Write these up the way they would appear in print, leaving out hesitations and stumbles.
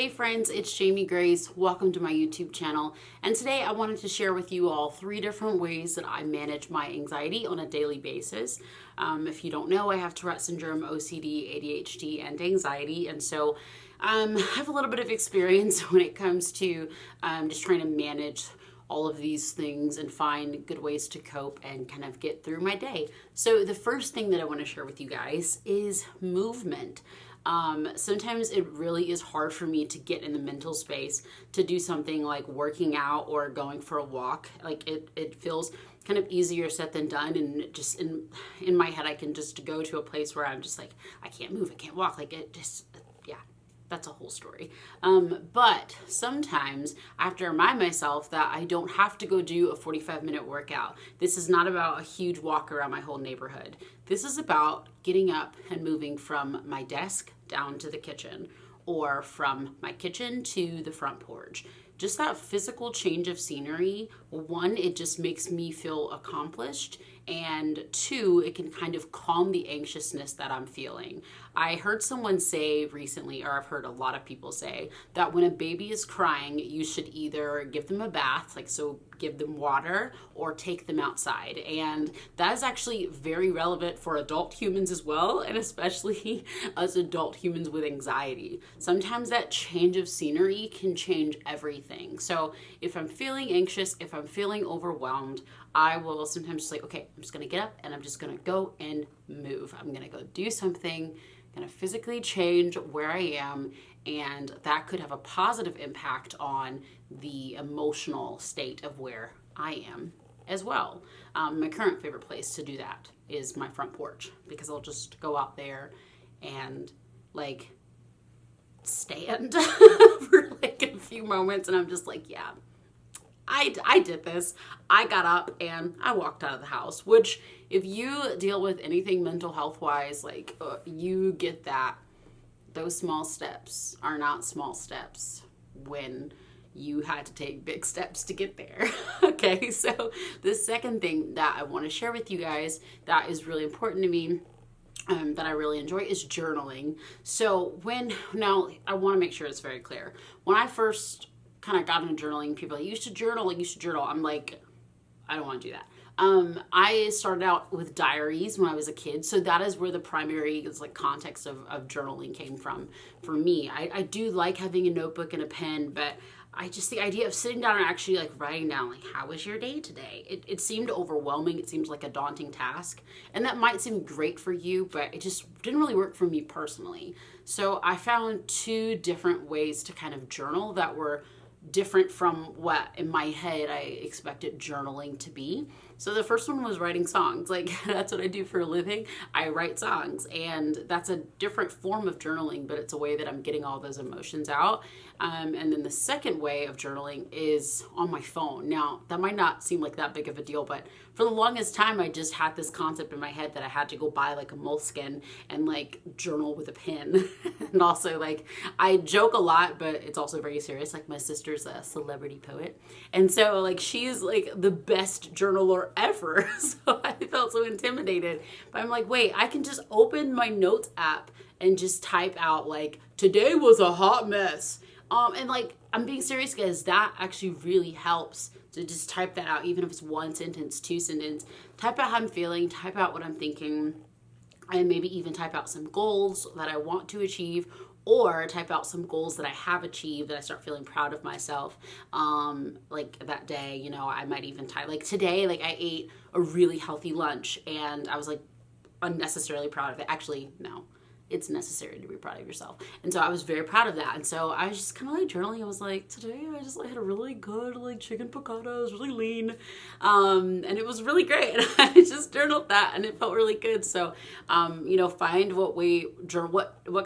Hey friends, it's Jamie Grace. Welcome to my YouTube channel. And today I wanted to share with you all 3 different ways that I manage my anxiety on a daily basis. If you don't know, I have Tourette syndrome, OCD, ADHD, and anxiety. And so I have a little bit of experience when it comes to just trying to manage all of these things and find good ways to cope and kind of get through my day. So the first thing that I want to share with you guys is movement. Sometimes it really is hard for me to get in the mental space to do something like working out or going for a walk. Like it feels kind of easier said than done, and just in my head I can just go to a place where I'm just like, I can't move, I can't walk, like it just, yeah. That's a whole story. But sometimes I have to remind myself that I don't have to go do a 45-minute workout. This is not about a huge walk around my whole neighborhood. This is about getting up and moving from my desk down to the kitchen, or from my kitchen to the front porch. Just that physical change of scenery, 1, it just makes me feel accomplished, and 2, it can kind of calm the anxiousness that I'm feeling. I heard someone say recently, or I've heard a lot of people say, that when a baby is crying, you should either give them a bath, like so give them water, or take them outside. And that is actually very relevant for adult humans as well, and especially us adult humans with anxiety. Sometimes that change of scenery can change everything. So if I'm feeling anxious, if I'm feeling overwhelmed, I will sometimes just like, okay, I'm just gonna get up and I'm just gonna go and move. I'm gonna go do something, gonna physically change where I am, and that could have a positive impact on the emotional state of where I am as well. My current favorite place to do that is my front porch, because I'll just go out there and like stand for like a few moments, and I'm just like, yeah, I did this. I got up and I walked out of the house, which if you deal with anything mental health wise, like you get that those small steps are not small steps when you had to take big steps to get there. Okay, so the second thing that I want to share with you guys that is really important to me, that I really enjoy, is journaling. So now I want to make sure it's very clear. When I first kind of got into journaling, people are like, you should journal, I'm like, I don't want to do that. I started out with diaries when I was a kid, so that is where the primary context of journaling came from for me. I do like having a notebook and a pen, but the idea of sitting down and actually like writing down, like, how was your day today? It seemed overwhelming. It seems like a daunting task, and that might seem great for you, but it just didn't really work for me personally. So I found 2 different ways to kind of journal that were different from what in my head I expected journaling to be. So the first one was writing songs. Like, that's what I do for a living. I write songs, and that's a different form of journaling, but it's a way that I'm getting all those emotions out. And then the second way of journaling is on my phone. Now, that might not seem like that big of a deal, but for the longest time, I just had this concept in my head that I had to go buy like a Moleskine and like journal with a pen. And also, like, I joke a lot, but it's also very serious. Like, my sister's a celebrity poet, and so like she's like the best journaler ever. So I felt so intimidated, but I'm like, wait, I can just open my notes app and just type out like, today was a hot mess. And like, I'm being serious, guys, that actually really helps to just type that out, even if it's 1 sentence, 2 sentences. Type out how I'm feeling, type out what I'm thinking, and maybe even type out some goals that I want to achieve, or type out some goals that I have achieved that I start feeling proud of myself. Like that day, I might even type, like today, like I ate a really healthy lunch and I was like unnecessarily proud of it. Actually, no. It's necessary to be proud of yourself. And so I was very proud of that. And so I was just kind of like journaling. I was like, today I just like had a really good like chicken piccata. It was really lean. And it was really great. And I just journaled that and it felt really good. So, find what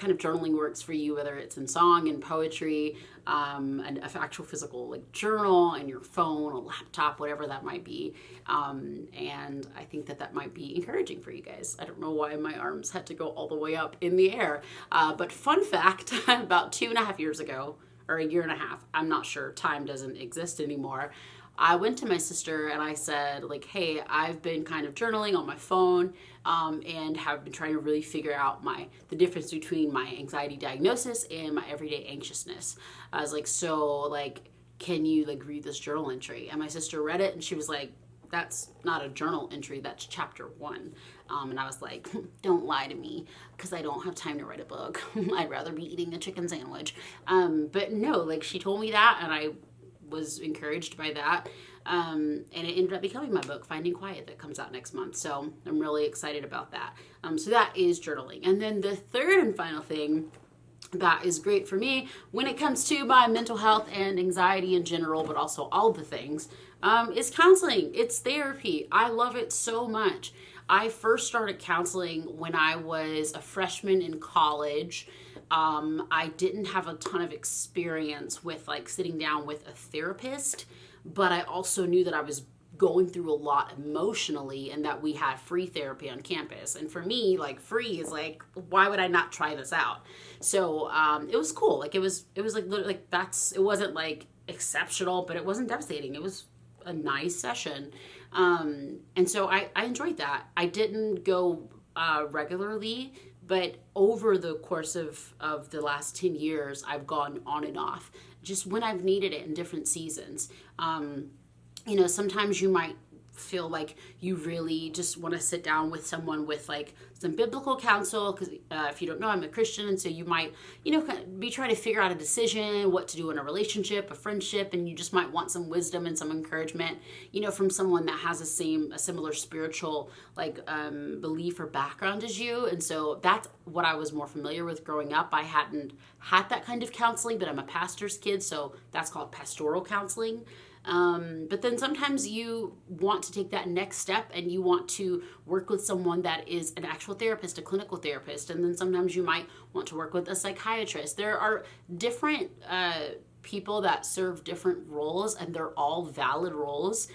kind of journaling works for you, whether it's in song and poetry, an actual physical like journal, and your phone, a laptop, whatever that might be. And I think that might be encouraging for you guys. I don't know why my arms had to go all the way up in the air. But fun fact, about 2.5 years ago, or a year and a half, I'm not sure, time doesn't exist anymore. I went to my sister and I said, like, hey, I've been kind of journaling on my phone, and have been trying to really figure out the difference between my anxiety diagnosis and my everyday anxiousness. I was like, so like, can you like read this journal entry? And my sister read it and she was like, that's not a journal entry, that's chapter 1. And I was like, don't lie to me, because I don't have time to write a book. I'd rather be eating a chicken sandwich. But no, like, she told me that, and I was encouraged by that. And it ended up becoming my book, Finding Quiet, that comes out next month. So I'm really excited about that. So that is journaling. And then the third and final thing that is great for me when it comes to my mental health and anxiety in general, but also all the things, is counseling. It's therapy. I love it so much. I first started counseling when I was a freshman in college. I didn't have a ton of experience with like sitting down with a therapist, but I also knew that I was going through a lot emotionally and that we had free therapy on campus. And for me, like, free is like, why would I not try this out? So it was cool. Like, it was like, literally, like, it wasn't like exceptional, but it wasn't devastating. It was a nice session. And so I enjoyed that. I didn't go regularly, but over the course of the last 10 years, I've gone on and off, just when I've needed it in different seasons. Sometimes you might feel like you really just want to sit down with someone with like some biblical counsel, because if you don't know, I'm a Christian, and so you might be trying to figure out a decision, what to do in a relationship, a friendship, and you just might want some wisdom and some encouragement from someone that has a similar spiritual like belief or background as you. And so that's what I was more familiar with growing up. I hadn't had that kind of counseling, but I'm a pastor's kid, so that's called pastoral counseling. But then sometimes you want to take that next step and you want to work with someone that is an actual therapist, a clinical therapist. And then sometimes you might want to work with a psychiatrist. There are different people that serve different roles, and they're all valid roles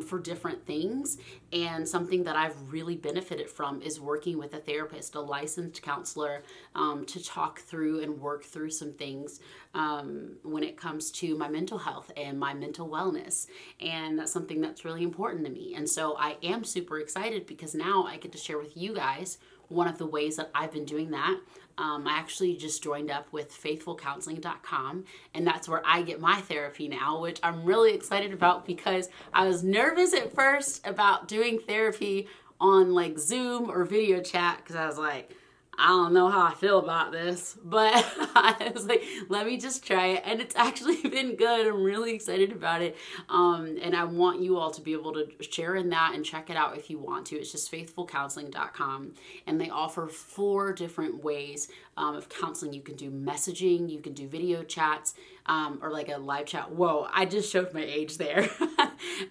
for different things. And something that I've really benefited from is working with a therapist, a licensed counselor, to talk through and work through some things when it comes to my mental health and my mental wellness. And that's something that's really important to me. And so I am super excited because now I get to share with you guys one of the ways that I've been doing that. I actually just joined up with faithfulcounseling.com, and that's where I get my therapy now, which I'm really excited about because I was nervous at first about doing therapy on like Zoom or video chat, because I was like, I don't know how I feel about this, but I was like, let me just try it. And it's actually been good. I'm really excited about it. And I want you all to be able to share in that and check it out if you want to. It's just faithfulcounseling.com. And they offer 4 different ways of counseling. You can do messaging, you can do video chats, or like a live chat. Whoa, I just showed my age there.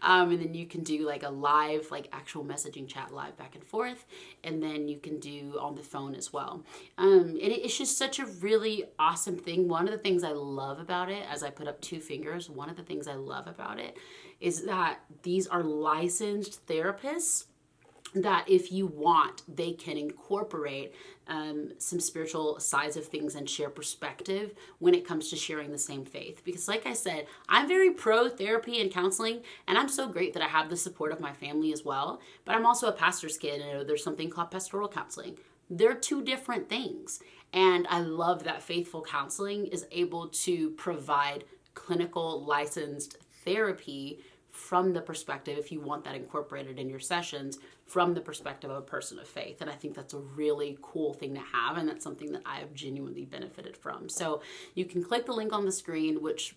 And then you can do like a live, like actual messaging chat live back and forth. And then you can do on the phone as well. And it's just such a really awesome thing. One of the things I love about it, as I put up 2 fingers, one of the things I love about it is that these are licensed therapists that if you want, they can incorporate some spiritual sides of things and share perspective when it comes to sharing the same faith. Because like I said, I'm very pro therapy and counseling, and I'm so great that I have the support of my family as well. But I'm also a pastor's kid, and there's something called pastoral counseling. They're 2 different things. And I love that Faithful Counseling is able to provide clinical licensed therapy from the perspective, if you want that incorporated in your sessions, from the perspective of a person of faith. And I think that's a really cool thing to have, and that's something that I have genuinely benefited from. So you can click the link on the screen, which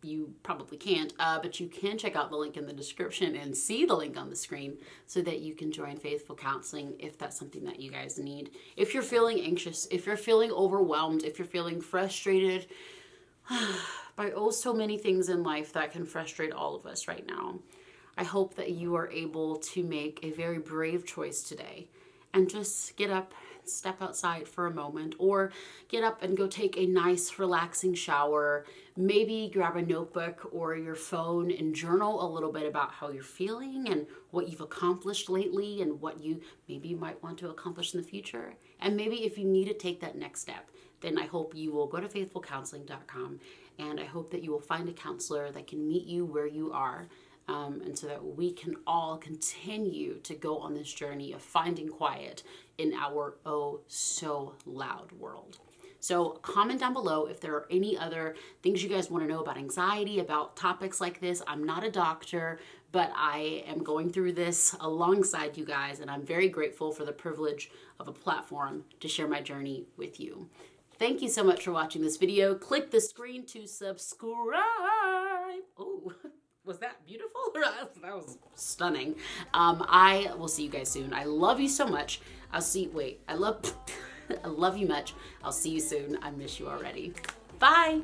you probably can't, but you can check out the link in the description and see the link on the screen so that you can join Faithful Counseling if that's something that you guys need. If you're feeling anxious, if you're feeling overwhelmed, if you're feeling frustrated by so many things in life that can frustrate all of us right now, I hope that you are able to make a very brave choice today and just get up, step outside for a moment, or get up and go take a nice relaxing shower. Maybe grab a notebook or your phone and journal a little bit about how you're feeling and what you've accomplished lately and what you maybe might want to accomplish in the future. And maybe if you need to take that next step, then I hope you will go to faithfulcounseling.com, and I hope that you will find a counselor that can meet you where you are. and so that we can all continue to go on this journey of finding quiet in our oh so loud world. So comment down below if there are any other things you guys want to know about anxiety, about topics like this. I'm not a doctor, but I am going through this alongside you guys, and I'm very grateful for the privilege of a platform to share my journey with you. Thank you so much for watching this video. Click the screen to subscribe. Oh, was that beautiful? That was stunning. I will see you guys soon. I love you so much. I love you much. I'll see you soon. I miss you already. Bye.